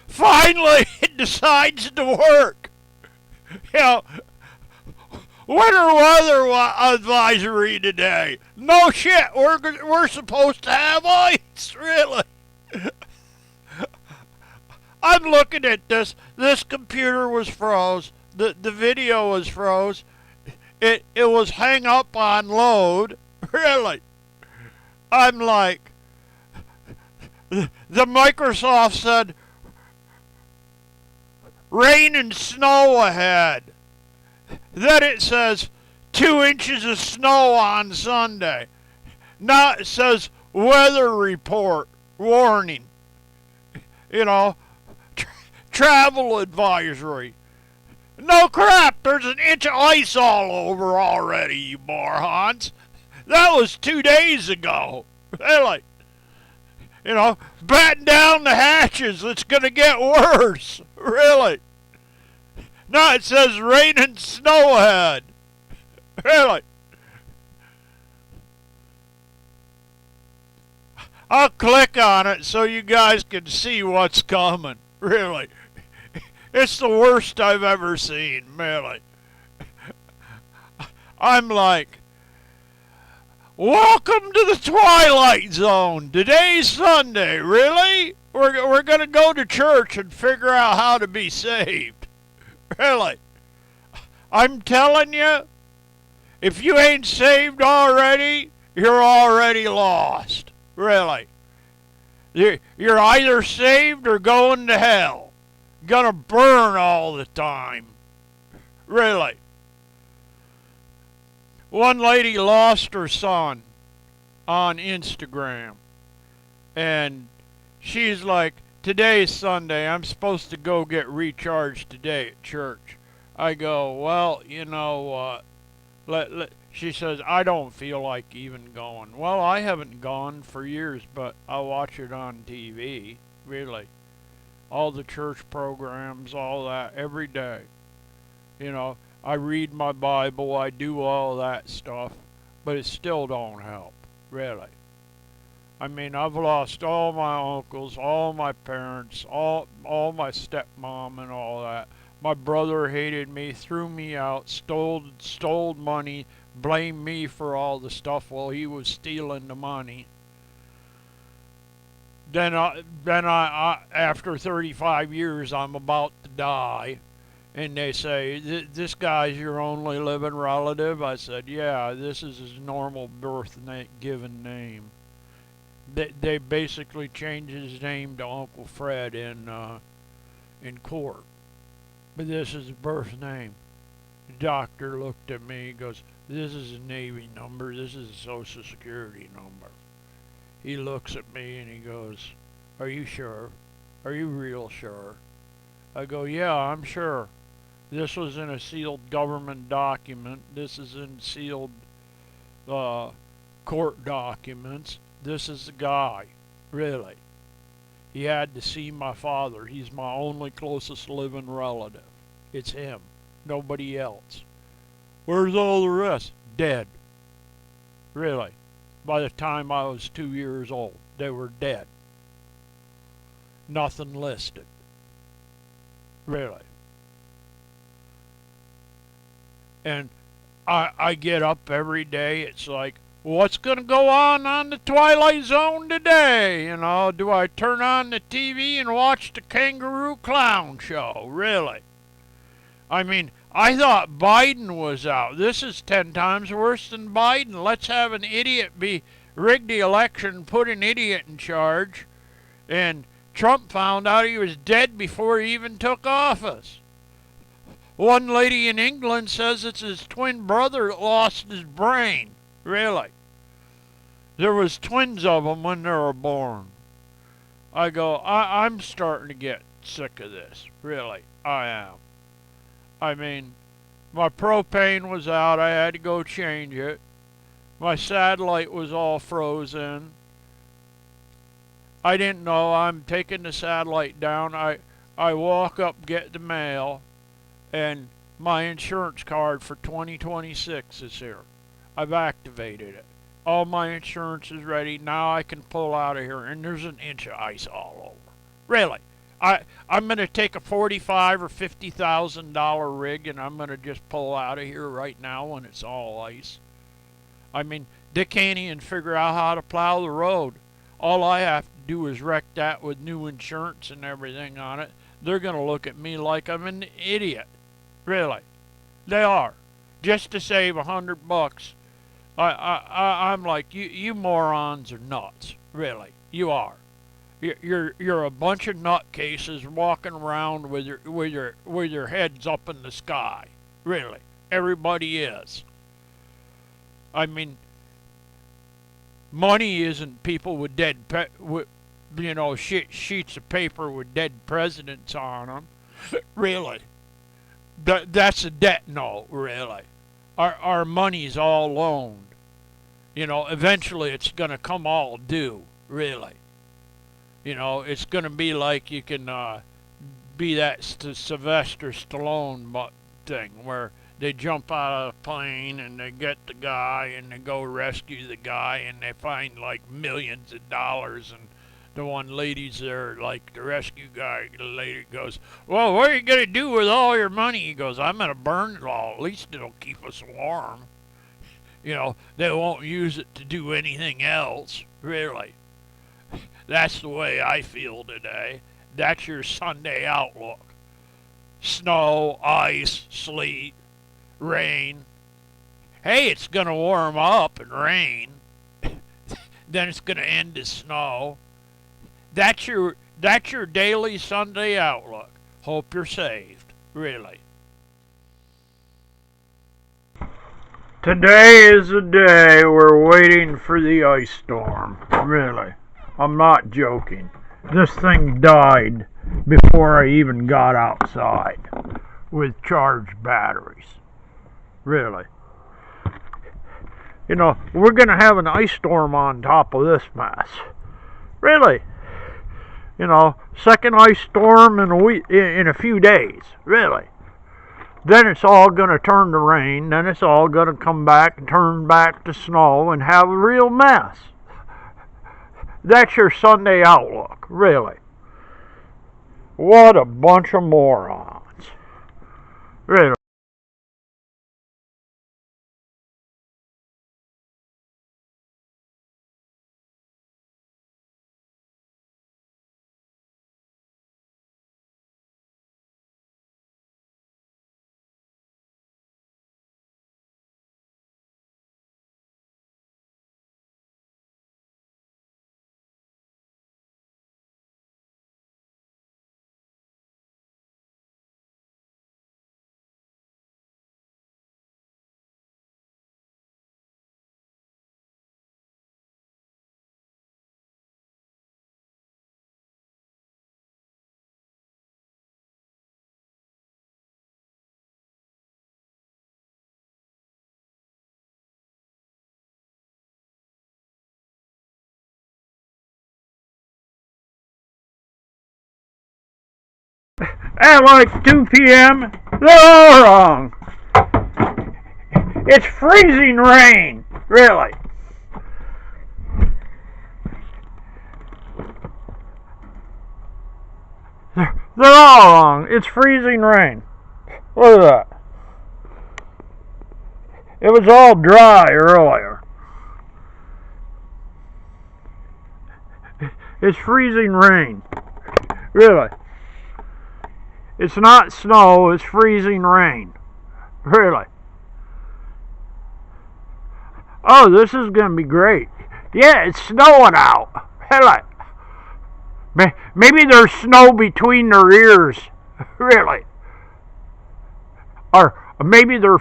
finally it decides to work. You know, winter weather advisory today. No shit, we're supposed to have ice, really. I'm looking at this. This computer was froze. The video was froze. It was hang up on load. Really. I'm like, the Microsoft said rain and snow ahead. Then it says 2 inches of snow on Sunday. Now it says weather report warning. You know, travel advisory. No crap, there's an inch of ice all over already, you morons. That was 2 days ago. Really. You know, batten down the hatches. It's going to get worse. Really. Now it says rain and snow ahead. Really. I'll click on it so you guys can see what's coming. Really. It's the worst I've ever seen. Really. I'm like, welcome to the Twilight Zone. Today's Sunday. Really? We're going to go to church and figure out how to be saved. Really. I'm telling you, if you ain't saved already, you're already lost. Really. You're either saved or going to hell. Gonna burn all the time. Really. One lady lost her son on Instagram. And she's like, today's Sunday. I'm supposed to go get recharged today at church. I go, well, you know what? She says, I don't feel like even going. Well, I haven't gone for years, but I watch it on TV. Really. All the church programs, all that, every day. You know, I read my Bible, I do all that stuff, but it still don't help, really. I mean, I've lost all my uncles, all my parents, all my stepmom and all that. My brother hated me, threw me out, stole money, blamed me for all the stuff while he was stealing the money. Then I after 35 years, I'm about to die. And they say, this guy's your only living relative? I said, yeah, this is his normal given name. They basically changed his name to Uncle Fred in court. But this is his birth name. The doctor looked at me and goes, this is a Navy number, this is a Social Security number. He looks at me and he goes, are you sure? Are you real sure? I go, yeah, I'm sure. This was in a sealed government document. This is in sealed court documents. This is the guy. Really. He had to see my father. He's my only closest living relative. It's him. Nobody else. Where's all the rest? Dead. Really. By the time I was 2 years old, they were dead. Nothing listed. Really. And I get up every day. It's like, what's going to go on the Twilight Zone today? You know, do I turn on the TV and watch the Kangaroo Clown Show? Really? I mean, I thought Biden was out. This is 10 times worse than Biden. Let's have an idiot rig the election, put an idiot in charge, and Trump found out he was dead before he even took office. One lady in England says it's his twin brother that lost his brain. Really. There was twins of them when they were born. I go, I'm starting to get sick of this. Really, I am. I mean, my propane was out. I had to go change it. My satellite was all frozen. I didn't know. I'm taking the satellite down. I walk up, get the mail, and my insurance card for 2026 is here. I've activated it. All my insurance is ready. Now I can pull out of here, and there's an inch of ice all over. Really. I'm gonna take a 45 or $50,000 rig and I'm gonna just pull out of here right now when it's all ice. I mean, they can't even figure out how to plow the road. All I have to do is wreck that with new insurance and everything on it. They're gonna look at me like I'm an idiot. Really, they are. Just to save $100. I'm like, you morons are nuts. Really, you are. You're a bunch of nutcases walking around with your heads up in the sky. Really, everybody is. I mean, money isn't people with sheets of paper with dead presidents on them. Really, that's a debt note. Really, our money's all loaned. Eventually it's gonna come all due. Really, it's gonna be like you can be that Sylvester Stallone thing where they jump out of a plane and they get the guy and they go rescue the guy and they find like millions of dollars and the one lady's there, like the rescue guy, the lady goes, well, what are you going to do with all your money? He goes, I'm going to burn it all. At least it'll keep us warm. They won't use it to do anything else, really. That's the way I feel today. That's your Sunday outlook. Snow, ice, sleet, rain. Hey, it's going to warm up and rain. Then it's going to end as snow. That's your daily Sunday outlook. Hope you're saved. Really. Today is the day we're waiting for the ice storm. Really. I'm not joking. This thing died before I even got outside with charged batteries. Really. We're going to have an ice storm on top of this mess. Really. Second ice storm in a few days. Really. Then it's all going to turn to rain. Then it's all going to come back and turn back to snow and have a real mess. That's your Sunday outlook. Really. What a bunch of morons. Really. At like 2 p.m., they're all wrong. It's freezing rain. Really. They're all wrong. It's freezing rain. Look at that. It was all dry earlier. It's freezing rain. Really. It's not snow, it's freezing rain. Really. Oh, this is going to be great. Yeah, it's snowing out. Really. Maybe there's snow between their ears. Really. Or maybe they're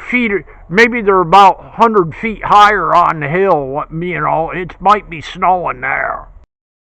about 100 feet higher on the hill. It might be snowing there.